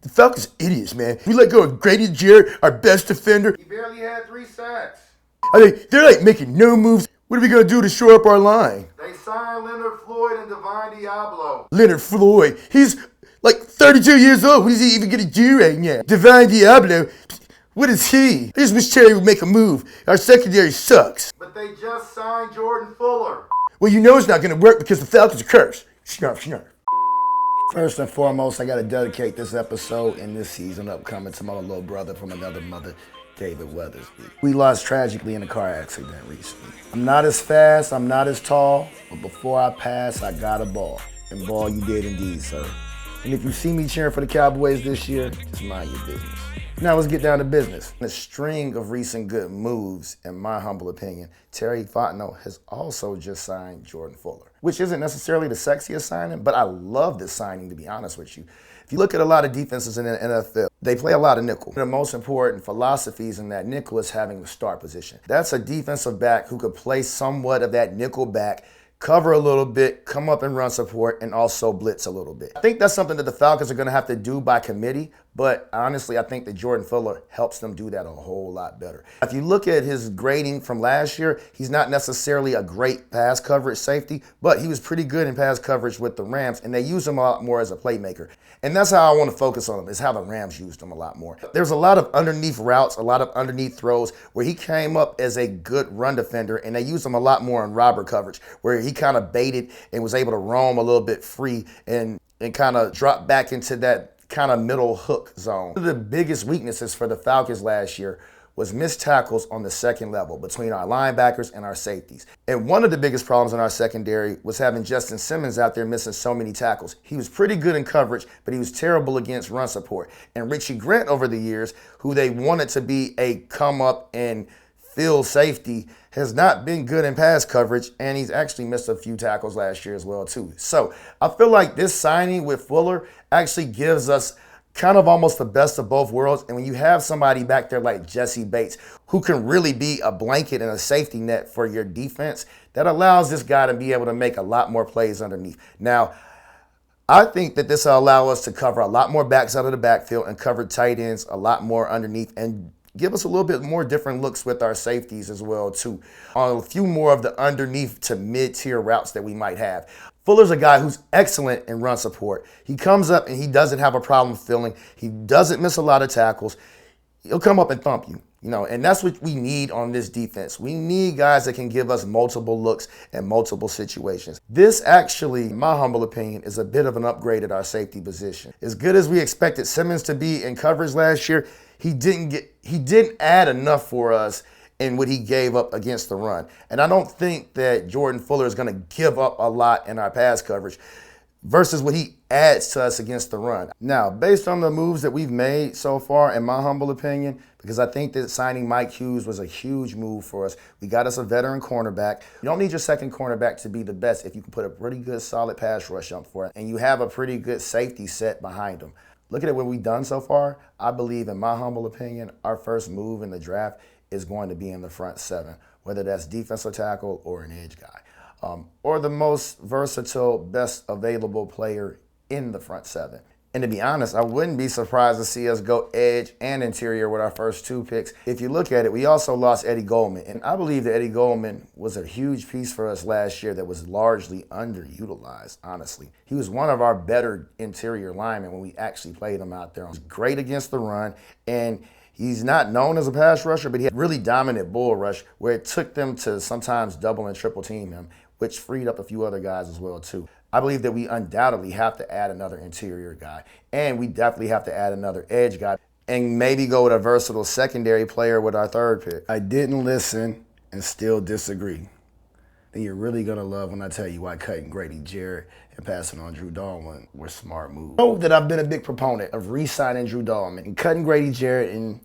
The Falcons are idiots, man. We let go of Grady Jarrett, our best defender. He barely had 3 sacks. I mean, they're like making no moves. What are we going to do to shore up our line? They signed Leonard Floyd and Diablo. Leonard Floyd, he's like 32 years old. What is he even going to do right now? Diablo, what is he? I just wish Terry would make a move. Our secondary sucks. But they just signed Jordan Fuller. Well, you know it's not going to work because the Falcons are cursed. Snarf, snarf. First and foremost, I got to dedicate this episode and this season upcoming to my little brother from another mother, David Weathersby. We lost tragically in a car accident recently. I'm not as fast, I'm not as tall, but before I pass, I got a ball. And ball you did indeed, sir. And if you see me cheering for the Cowboys this year, just mind your business. Now let's get down to business. In a string of recent good moves, in my humble opinion, Terry Fontenot has also just signed Jordan Fuller, which isn't necessarily the sexiest signing, but I love this signing, to be honest with you. If you look at a lot of defenses in the NFL, they play a lot of nickel. The most important philosophies in that nickel is having the start position. That's a defensive back who could play somewhat of that nickel back, cover a little bit, come up and run support, and also blitz a little bit. I think that's something that the Falcons are going to have to do by committee, but honestly, I think that Jordan Fuller helps them do that a whole lot better. If you look at his grading from last year, he's not necessarily a great pass coverage safety, but he was pretty good in pass coverage with the Rams, and they use him a lot more as a playmaker. And that's how I want to focus on him, is how the Rams used him a lot more. There's a lot of underneath routes, a lot of underneath throws where he came up as a good run defender, and they used him a lot more in robber coverage, where he kind of baited and was able to roam a little bit free and kind of drop back into that kind of middle hook zone. One of the biggest weaknesses for the Falcons last year was missed tackles on the second level between our linebackers and our safeties. And one of the biggest problems in our secondary was having Justin Simmons out there missing so many tackles. He was pretty good in coverage, but he was terrible against run support. And Richie Grant over the years, who they wanted to be a come up and fill safety, has not been good in pass coverage, and he's actually missed a few tackles last year as well too. So I feel like this signing with Fuller actually gives us kind of almost the best of both worlds. And when you have somebody back there like Jesse Bates, who can really be a blanket and a safety net for your defense, that allows this guy to be able to make a lot more plays underneath. Now, I think that this will allow us to cover a lot more backs out of the backfield and cover tight ends a lot more underneath, and give us a little bit more different looks with our safeties as well too, on a few more of the underneath to mid-tier routes that we might have. Fuller's a guy who's excellent in run support. He comes up and he doesn't have a problem filling. He doesn't miss a lot of tackles. He'll come up and thump you, and that's what we need on this defense. We need guys that can give us multiple looks and multiple situations. This actually, in my humble opinion, is a bit of an upgrade at our safety position. As good as we expected Simmons to be in coverage last year, he didn't add enough for us in what he gave up against the run. And I don't think that Jordan Fuller is going to give up a lot in our pass coverage versus what he adds to us against the run. Now, based on the moves that we've made so far, in my humble opinion, because I think that signing Mike Hughes was a huge move for us. We got us a veteran cornerback. You don't need your second cornerback to be the best if you can put a pretty good solid pass rush up for it, and you have a pretty good safety set behind him. Looking at what we've done so far, I believe, in my humble opinion, our first move in the draft is going to be in the front seven, whether that's defensive tackle or an edge guy, or the most versatile, best available player in the front seven. And to be honest, I wouldn't be surprised to see us go edge and interior with our first 2 picks. If you look at it, we also lost Eddie Goldman. And I believe that Eddie Goldman was a huge piece for us last year that was largely underutilized, honestly. He was one of our better interior linemen when we actually played him out there. He was great against the run, and he's not known as a pass rusher, but he had really dominant bull rush where it took them to sometimes double and triple team him, which freed up a few other guys as well too. I believe that we undoubtedly have to add another interior guy, and we definitely have to add another edge guy, and maybe go with a versatile secondary player with our 3rd pick. I didn't listen and still disagree. Then you're really going to love when I tell you why cutting Grady Jarrett and passing on Drew Dalman were smart moves. I know that I've been a big proponent of re-signing Drew Dalman and cutting Grady Jarrett and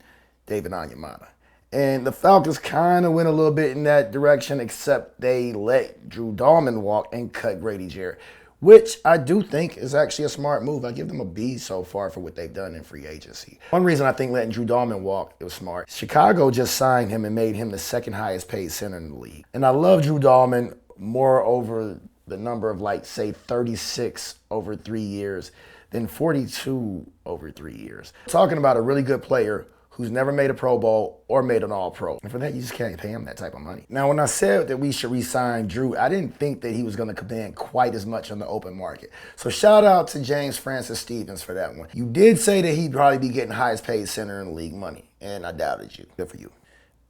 David Onyemata. And the Falcons kind of went a little bit in that direction, except they let Drew Dalman walk and cut Grady Jarrett, which I do think is actually a smart move. I give them a B so far for what they've done in free agency. One reason I think letting Drew Dalman walk, it was smart. Chicago just signed him and made him the 2nd highest paid center in the league. And I love Drew Dalman more over the number of, say 36 over 3 years then 42 over 3 years. Talking about a really good player who's never made a Pro Bowl or made an All-Pro. And for that, you just can't pay him that type of money. Now, when I said that we should re-sign Drew, I didn't think that he was going to command quite as much on the open market. So shout out to James Francis Stevens for that one. You did say that he'd probably be getting highest paid center in the league money, and I doubted you. Good for you.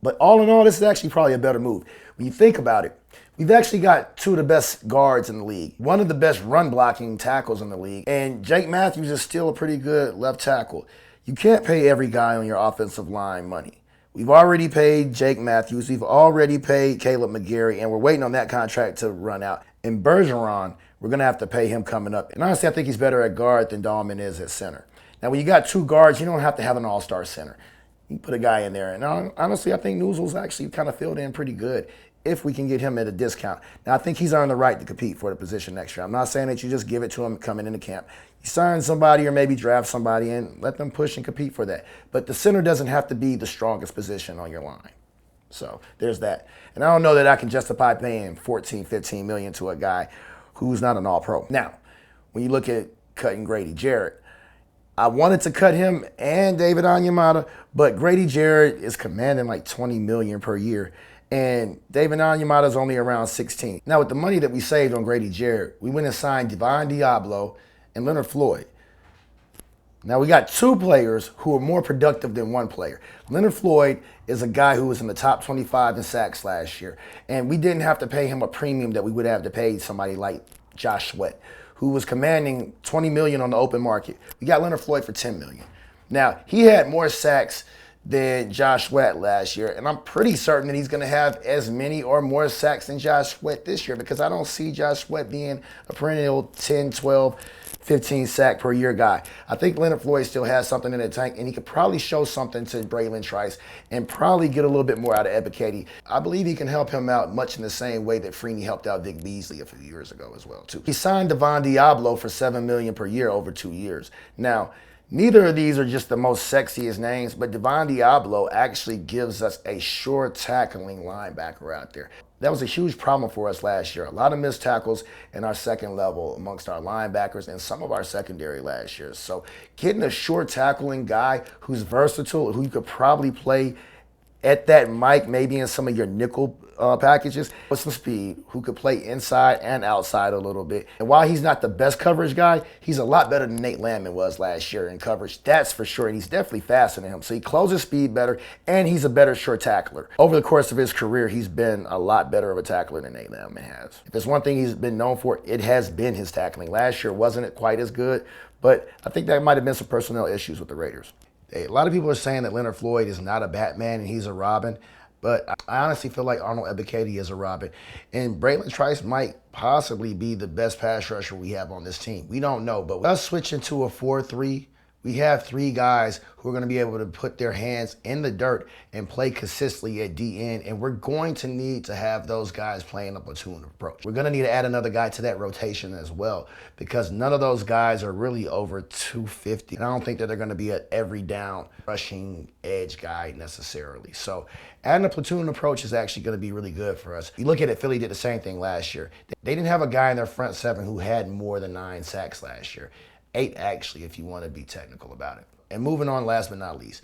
But all in all, this is actually probably a better move. When you think about it, we've actually got two of the best guards in the league, one of the best run-blocking tackles in the league, and Jake Matthews is still a pretty good left tackle. You can't pay every guy on your offensive line money. We've already paid Jake Matthews. We've already paid Caleb McGarry, and we're waiting on that contract to run out. And Bergeron, we're going to have to pay him coming up. And honestly, I think he's better at guard than Dalman is at center. Now, when you got two guards, you don't have to have an all-star center. You put a guy in there. And honestly, I think Newsell's actually kind of filled in pretty good if we can get him at a discount. Now, I think he's earned the right to compete for the position next year. I'm not saying that you just give it to him coming into camp. You sign somebody or maybe draft somebody and let them push and compete for that. But the center doesn't have to be the strongest position on your line. So there's that. And I don't know that I can justify paying $14, $15 million to a guy who's not an all-pro. Now, when you look at cutting Grady Jarrett, I wanted to cut him and David Onyemata, but Grady Jarrett is commanding like $20 million per year. And David Onyemata is only around 16. Now, with the money that we saved on Grady Jarrett, we went and signed Diablo and Leonard Floyd. Now, we got two players who are more productive than one player. Leonard Floyd is a guy who was in the top 25 in sacks last year, and we didn't have to pay him a premium that we would have to pay somebody like Josh Sweat, who was commanding $20 million on the open market. We got Leonard Floyd for $10 million. Now, he had more sacks than Josh Sweat last year, and I'm pretty certain that he's going to have as many or more sacks than Josh Sweat this year, because I don't see Josh Sweat being a perennial 10, 12, 15 sack per year guy. I think Leonard Floyd still has something in the tank, and he could probably show something to Braylon Trice and probably get a little bit more out of Ebiketie. I believe he can help him out much in the same way that Freeney helped out Vic Beasley a few years ago as well, too. He signed Diablo for $7 million per year over 2 years. Now, neither of these are just the most sexiest names, but Diablo actually gives us a sure tackling linebacker out there. That was a huge problem for us last year. A lot of missed tackles in our second level amongst our linebackers and some of our secondary last year. So getting a sure tackling guy who's versatile, who you could probably play at that mic, maybe in some of your nickel packages, with some speed, who could play inside and outside a little bit. And while he's not the best coverage guy, he's a lot better than Nate Landman was last year in coverage. That's for sure. And he's definitely faster than him. So he closes speed better, and he's a better sure tackler. Over the course of his career, he's been a lot better of a tackler than Nate Landman has. If there's one thing he's been known for, it has been his tackling. Last year wasn't quite as good, but I think there might have been some personnel issues with the Raiders. A lot of people are saying that Leonard Floyd is not a Batman and he's a Robin, but I honestly feel like Arnold Ebiketie is a Robin. And Braylon Trice might possibly be the best pass rusher we have on this team. We don't know, but us switching to a 4-3, we have three guys who are going to be able to put their hands in the dirt and play consistently at DN, and we're going to need to have those guys playing a platoon approach. We're going to need to add another guy to that rotation as well, because none of those guys are really over 250. And I don't think that they're going to be an every down rushing edge guy necessarily. So adding a platoon approach is actually going to be really good for us. You look at it, Philly did the same thing last year. They didn't have a guy in their front seven who had more than 9 sacks last year. 8 actually, if you want to be technical about it. And moving on, last but not least,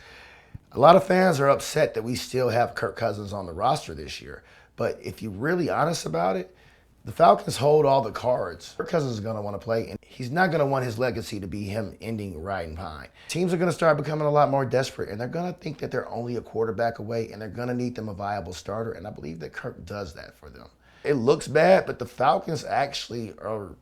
a lot of fans are upset that we still have Kirk Cousins on the roster this year. But if you're really honest about it, the Falcons hold all the cards. Kirk Cousins is going to want to play, and he's not going to want his legacy to be him ending riding pine. Teams are going to start becoming a lot more desperate, and they're going to think that they're only a quarterback away, and they're going to need them a viable starter, and I believe that Kirk does that for them. It looks bad, but the Falcons actually are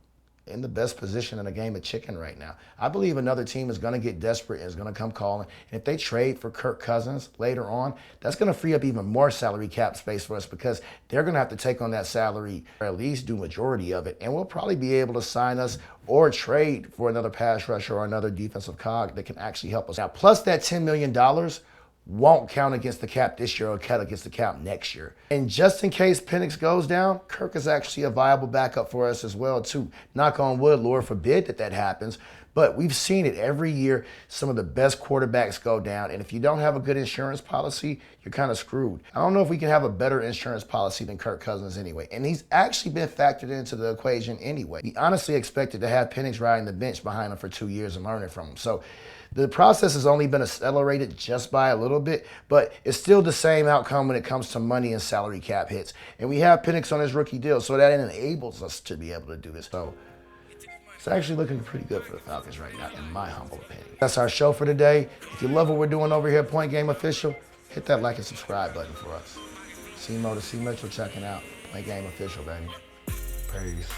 in the best position in a game of chicken right now. I believe another team is going to get desperate and is going to come calling. And if they trade for Kirk Cousins later on, that's going to free up even more salary cap space for us, because they're going to have to take on that salary, or at least do majority of it. And we'll probably be able to sign us or trade for another pass rusher or another defensive cog that can actually help us. Now, plus that $10 million won't count against the cap this year or count against the cap next year. And just in case Penix goes down, Kirk is actually a viable backup for us as well, too. Knock on wood, Lord forbid that happens. But we've seen it every year. Some of the best quarterbacks go down. And if you don't have a good insurance policy, you're kind of screwed. I don't know if we can have a better insurance policy than Kirk Cousins anyway. And he's actually been factored into the equation anyway. We honestly expected to have Penix riding the bench behind him for 2 years and learning from him. So the process has only been accelerated just by a little bit, but it's still the same outcome when it comes to money and salary cap hits. And we have Penix on his rookie deal, so that enables us to be able to do this. So it's actually looking pretty good for the Falcons right now, in my humble opinion. That's our show for today. If you love what we're doing over here at Point Game Official, hit that like and subscribe button for us. C-Mo to C. Mitchell checking out. Point Game Official, baby. Peace.